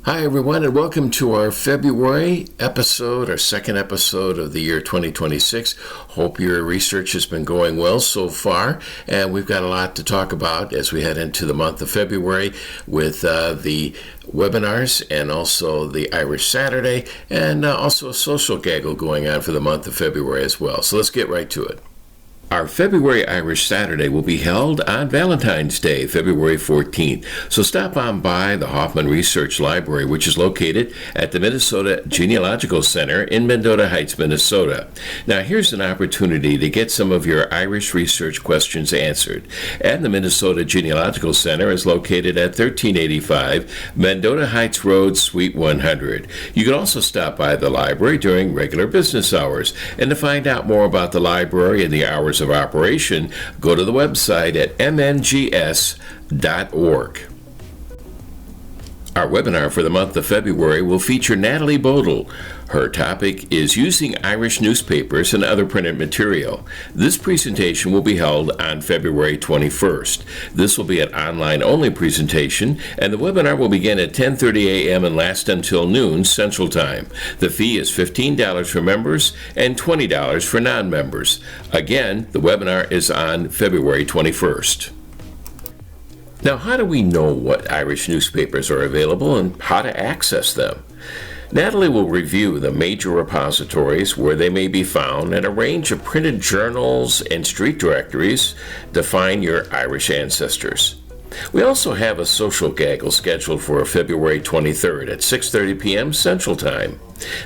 Hi, everyone, and welcome to our February episode, our second episode of the year 2026. Hope your research has been going well so far, and we've got a lot to talk about as we head into the month of February with the webinars and also the Irish Saturday, and also a social gaggle going on for the month of February as well. So let's get right to it. Our February Irish Saturday will be held on Valentine's Day, February 14th. So stop on by the Hoffman Research Library, which is located at the Minnesota Genealogical Center in Mendota Heights, Minnesota. Now, here's an opportunity to get some of your Irish research questions answered. And the Minnesota Genealogical Center is located at 1385 Mendota Heights Road, Suite 100. You can also stop by the library during regular business hours. And to find out more about the library and the hours of operation, go to the website at mngs.org. Our webinar for the month of February will feature Natalie Bodle. Her topic is using Irish newspapers and other printed material. This presentation will be held on February 21st. This will be an online-only presentation, and the webinar will begin at 10:30 a.m. and last until noon Central Time. The fee is $15 for members and $20 for non-members. Again, the webinar is on February 21st. Now, how do we know what Irish newspapers are available and how to access them? Natalie will review the major repositories where they may be found and a range of printed journals and street directories to find your Irish ancestors. We also have a social gaggle scheduled for February 23rd at 6:30 p.m. Central Time.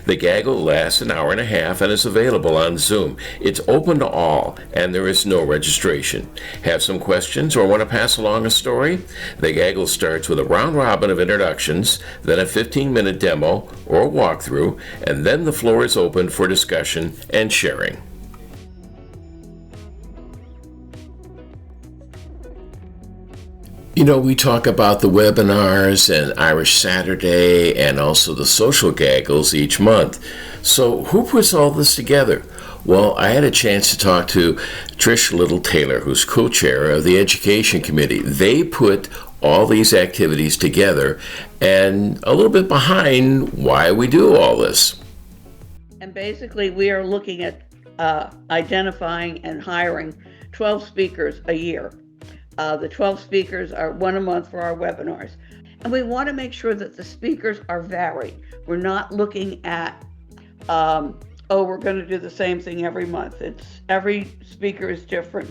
The gaggle lasts an hour and a half and is available on Zoom. It's open to all, and there is no registration. Have some questions or want to pass along a story? The gaggle starts with a round robin of introductions, then a 15-minute demo or walkthrough, and then the floor is open for discussion and sharing. You know, we talk about the webinars and Irish Saturday and also the social gaggles each month. So who puts all this together? Well, I had a chance to talk to Trish Little-Taylor, who's co-chair of the Education Committee. They put all these activities together and a little bit behind why we do all this. And basically, we are looking at identifying and hiring 12 speakers a year. The 12 speakers are one a month for our webinars. And we want to make sure that the speakers are varied. We're not looking at, we're going to do the same thing every month. Every speaker is different.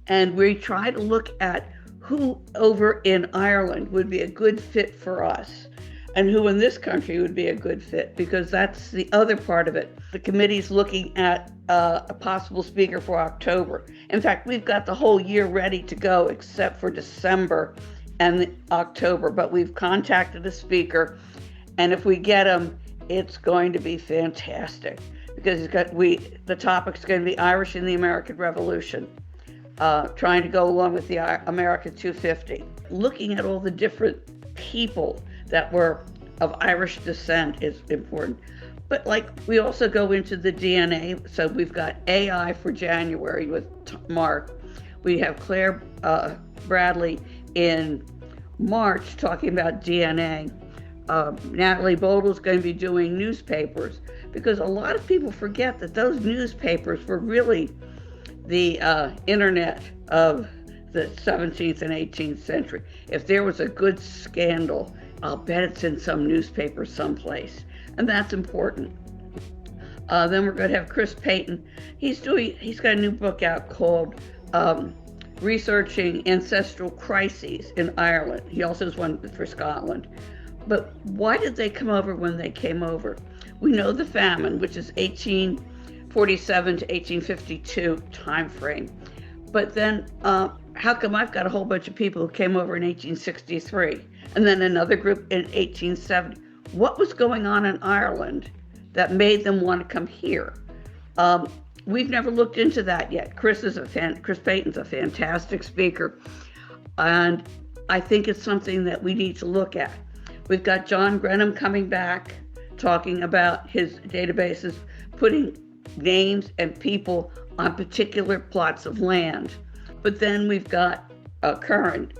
And we try to look at who over in Ireland would be a good fit for us and who in this country would be a good fit, because that's the other part of it. The committee's looking at a possible speaker for October. In fact, we've got the whole year ready to go except for December and October, but we've contacted a speaker, and if we get him, it's going to be fantastic, because the topic's going to be Irish in the American Revolution, trying to go along with the American 250. Looking at all the different people that were of Irish descent is important. But we also go into the DNA. So we've got AI for January with Mark. We have Claire Bradley in March talking about DNA. Natalie Bodle is going to be doing newspapers, because a lot of people forget that those newspapers were really the internet of the 17th and 18th century. If there was a good scandal, I'll bet it's in some newspaper someplace, and that's important. Then we're going to have Chris Payton. He's got a new book out called Researching Ancestral Crises in Ireland. He also has one for Scotland. But why did they come over when they came over? We know the famine, which is 1847 to 1852 time frame. But then how come I've got a whole bunch of people who came over in 1863 and then another group in 1870? What was going on in Ireland that made them want to come here? We've never looked into that yet. Chris Payton's a fantastic speaker, and I think it's something that we need to look at. We've got John Grenham coming back, talking about his databases, putting names and people on particular plots of land. But then we've got Curran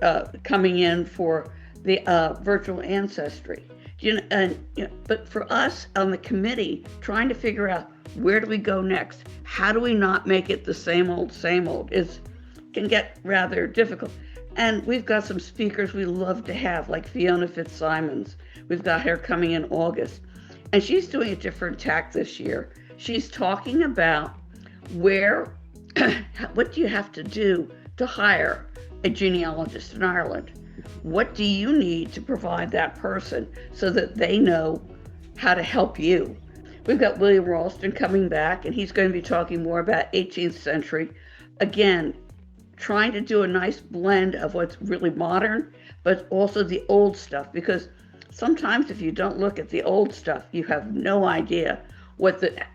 coming in for the virtual ancestry. But for us on the committee, trying to figure out where do we go next? How do we not make it the same old, can get rather difficult. And we've got some speakers we love to have, like Fiona Fitzsimons. We've got her coming in August. And she's doing a different tack this year. She's talking about what do you have to do to hire a genealogist in Ireland? What do you need to provide that person so that they know how to help you? We've got William Ralston coming back, and he's going to be talking more about 18th century. Again, trying to do a nice blend of what's really modern, but also the old stuff, because sometimes if you don't look at the old stuff, you have no idea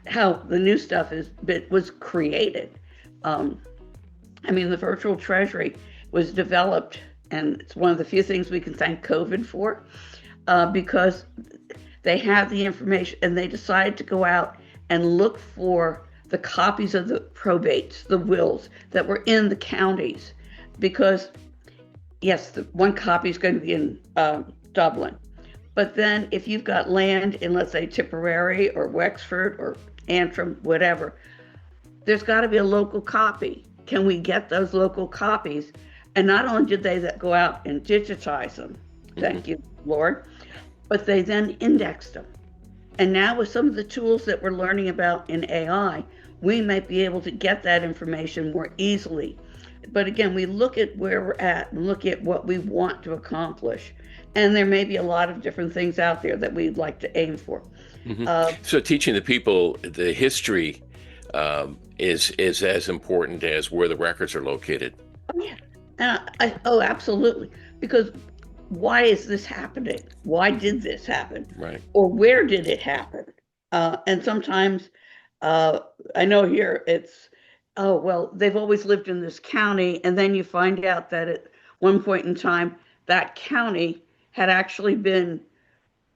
how the new stuff was created. The virtual treasury was developed, and it's one of the few things we can thank COVID for, because they have the information and they decided to go out and look for the copies of the probates, the wills that were in the counties, because yes, the one copy is going to be in Dublin. But then if you've got land in, let's say, Tipperary or Wexford or Antrim, whatever, there's got to be a local copy. Can we get those local copies? And not only did they go out and digitize them, thank you, Lord, but they then indexed them. And now with some of the tools that we're learning about in AI, we might be able to get that information more easily. But again, we look at where we're at and look at what we want to accomplish. And there may be a lot of different things out there that we'd like to aim for. So teaching the people the history is as important as where the records are located. Oh, yeah. Absolutely. Because why is this happening? Why did this happen? Right. Or where did it happen? And sometimes I know here it's, they've always lived in this county. And then you find out that at one point in time, that county had actually been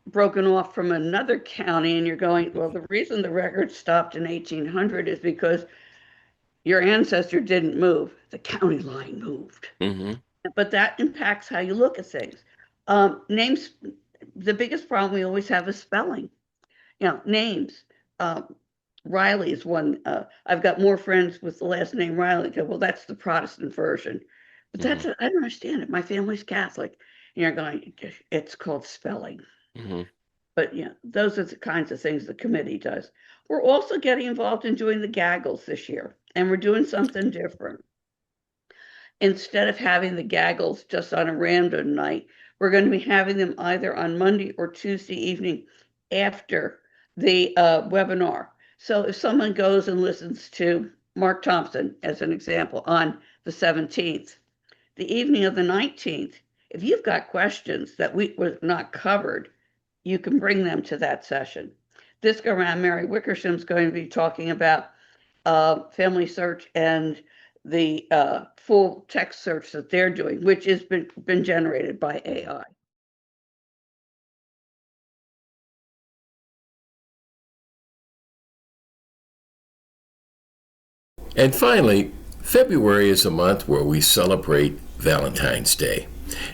broken off from another county. And you're going, well, the reason the record stopped in 1800 is because your ancestor didn't move. The county line moved. Mm-hmm. But that impacts how you look at things. Names, the biggest problem we always have is spelling. Names. Riley is one. I've got more friends with the last name Riley. Go, well, that's the Protestant version. But I don't understand it. My family's Catholic. And you're going, it's called spelling. Mm-hmm. But those are the kinds of things the committee does. We're also getting involved in doing the gaggles this year. And we're doing something different. Instead of having the gaggles just on a random night, we're going to be having them either on Monday or Tuesday evening after the webinar. So if someone goes and listens to Mark Thompson, as an example, on the 17th, the evening of the 19th, if you've got questions that were not covered, you can bring them to that session. This go around, Mary Wickersham's going to be talking about family search and the full text search that they're doing, which has been generated by AI. And finally, February is a month where we celebrate Valentine's Day.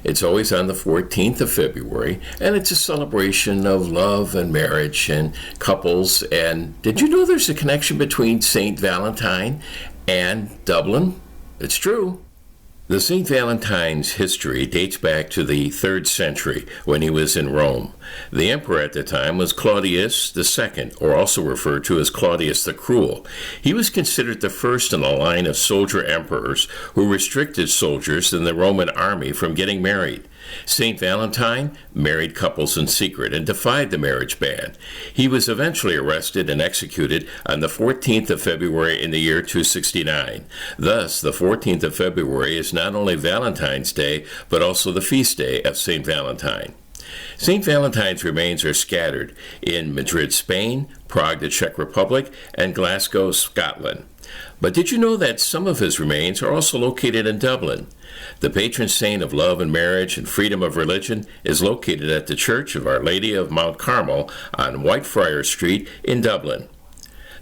It's always on the 14th of February, and it's a celebration of love and marriage and couples. And did you know there's a connection between St. Valentine and Dublin? It's true. The St. Valentine's history dates back to the 3rd century when he was in Rome. The emperor at the time was Claudius II, or also referred to as Claudius the Cruel. He was considered the first in a line of soldier emperors who restricted soldiers in the Roman army from getting married. St. Valentine married couples in secret and defied the marriage ban. He was eventually arrested and executed on the 14th of February in the year 269. Thus, the 14th of February is not only Valentine's Day, but also the feast day of St. Valentine. St. Valentine's remains are scattered in Madrid, Spain, Prague, the Czech Republic, and Glasgow, Scotland. But did you know that some of his remains are also located in Dublin? The patron saint of love and marriage and freedom of religion is located at the Church of Our Lady of Mount Carmel on Whitefriars Street in Dublin.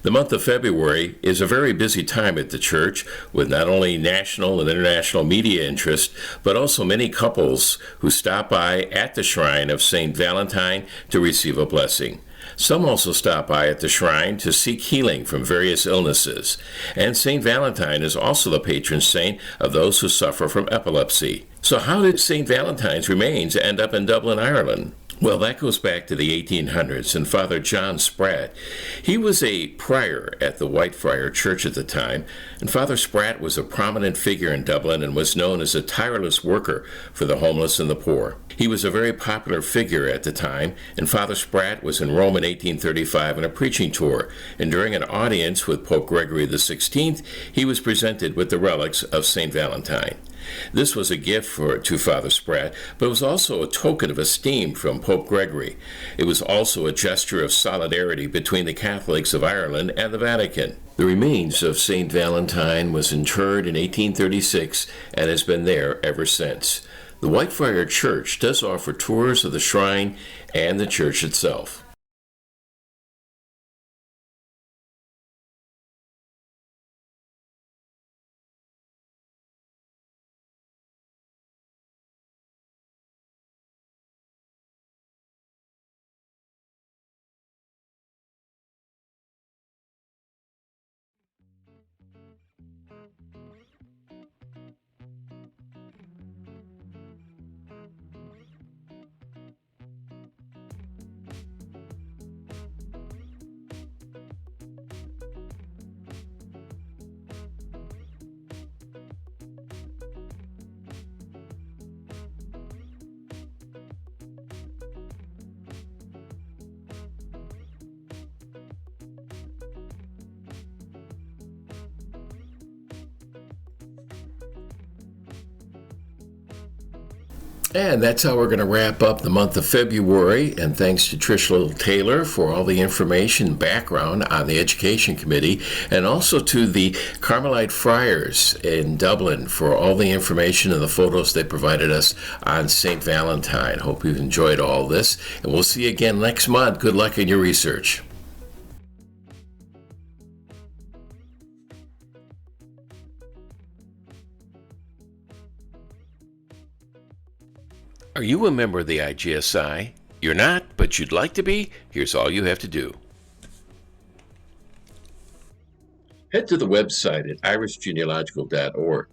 The month of February is a very busy time at the church with not only national and international media interest, but also many couples who stop by at the shrine of St. Valentine to receive a blessing. Some also stop by at the shrine to seek healing from various illnesses. And St. Valentine is also the patron saint of those who suffer from epilepsy. So how did St. Valentine's remains end up in Dublin, Ireland? Well, that goes back to the 1800s and Father John Spratt. He was a prior at the Whitefriar Church at the time, and Father Spratt was a prominent figure in Dublin and was known as a tireless worker for the homeless and the poor. He was a very popular figure at the time, and Father Spratt was in Rome in 1835 on a preaching tour, and during an audience with Pope Gregory XVI, he was presented with the relics of St. Valentine. This was a gift to Father Spratt, but it was also a token of esteem from Pope Gregory. It was also a gesture of solidarity between the Catholics of Ireland and the Vatican. The remains of St. Valentine was interred in 1836 and has been there ever since. The Whitefriar Church does offer tours of the shrine and the church itself. And that's how we're going to wrap up the month of February. And thanks to Trish Little-Taylor for all the information and background on the Education Committee, and also to the Carmelite Friars in Dublin for all the information and the photos they provided us on St. Valentine. Hope you've enjoyed all this, and we'll see you again next month. Good luck in your research. Are you a member of the IGSI? You're not, but you'd like to be? Here's all you have to do. Head to the website at irishgenealogical.org.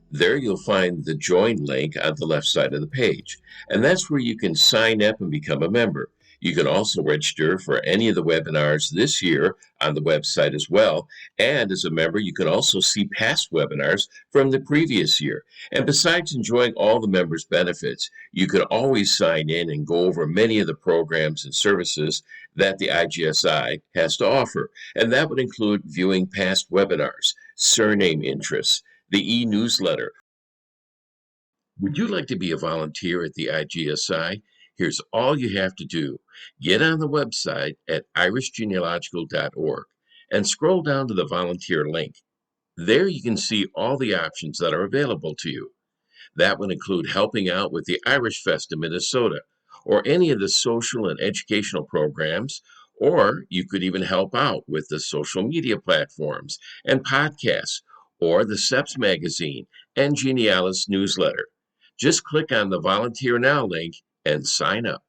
There you'll find the join link on the left side of the page, and that's where you can sign up and become a member. You can also register for any of the webinars this year on the website as well. And as a member, you can also see past webinars from the previous year. And besides enjoying all the members' benefits, you can always sign in and go over many of the programs and services that the IGSI has to offer. And that would include viewing past webinars, surname interests, the e-newsletter. Would you like to be a volunteer at the IGSI? Here's all you have to do. Get on the website at irishgenealogical.org and scroll down to the volunteer link. There you can see all the options that are available to you. That would include helping out with the Irish Fest in Minnesota, or any of the social and educational programs, or you could even help out with the social media platforms and podcasts, or the SEPS magazine and Genealogist newsletter. Just click on the Volunteer Now link and sign up.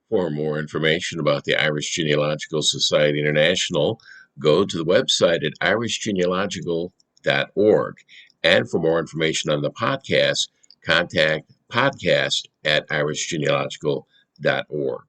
For more information about the Irish Genealogical Society International, go to the website at irishgenealogical.org. And for more information on the podcast, contact podcast@irishgenealogical.org.